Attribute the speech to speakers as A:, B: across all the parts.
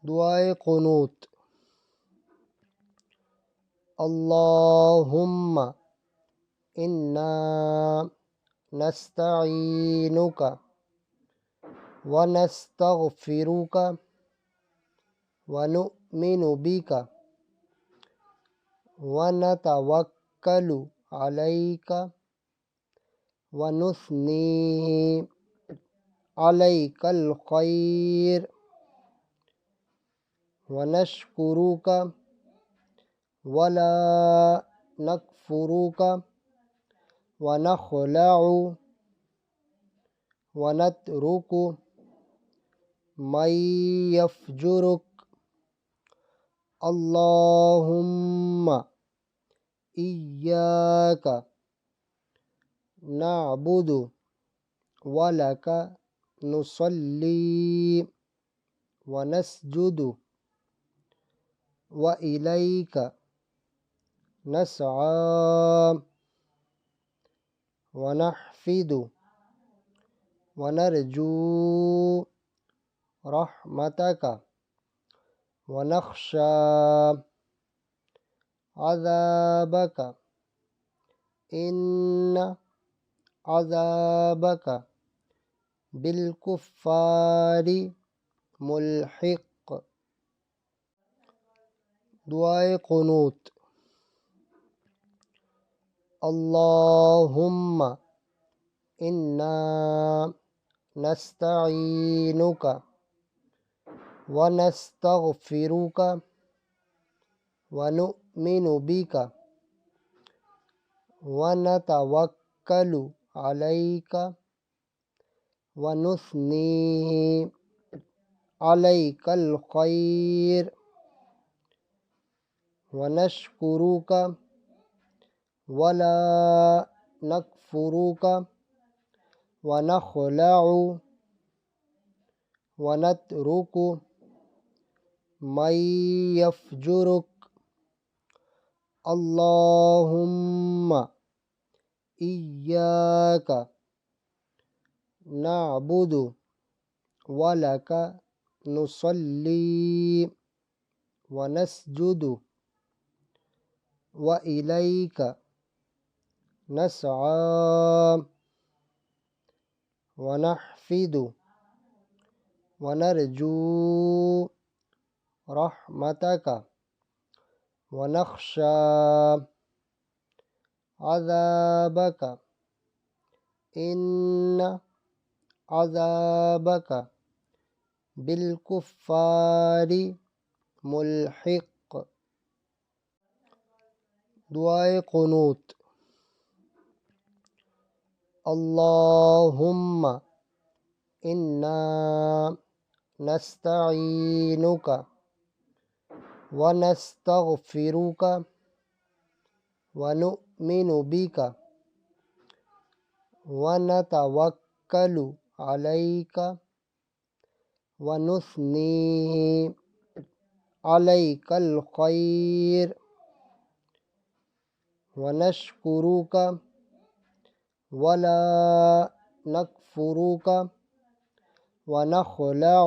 A: دعائے قنوت: اللہم انا نستعینک ونستغفرک ونؤمن بک ونتوکل علیک ونثنی علیک الخیر ونشکرک ولا نکفرک ونخلع ونترک من یفجرک اللہم ایاک نعبد ولک نصلی ونسجد وإلیک نسعی ونحفد ونرجو رحمتک ونخشى عذابک ان عذابک بالکفار ملحق۔ دعائے قنوت: اللہم انا نستعینک ونستغفرک ونؤمن بک ونتوکل علیک ونثنی علیک الخیر ونشکرک ولا نکفرک ونخلع ونترک من یفجرک اللہم ایاک نعبد ولک نصلی ونسجد وإلیک نسعی ونحفد ونرجو رحمتک ونخشى عذابک ان عذابک بالکفار ملحق۔ دعائے قنوت: اللہم انا نستعینک ونستغفرک ونؤمن بک ونتوکل علیک ونثنی علیک الخیر ونشکرک ولا نکفرک ونخلع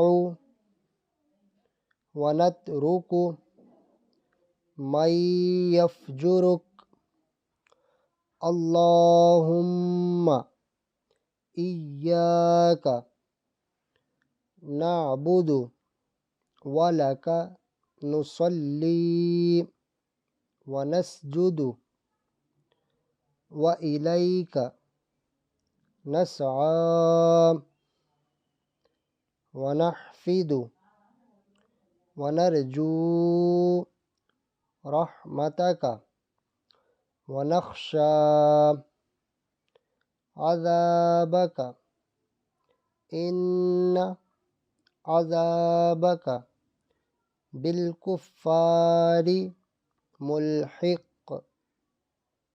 A: ونترک من یفجرک اللہم ایاک نعبد ولک نصلی ونسجد وإلیک نسعی ونحفد ونرجو رحمتک ونخشى عذابک ان عذابک بالکفار ملحق۔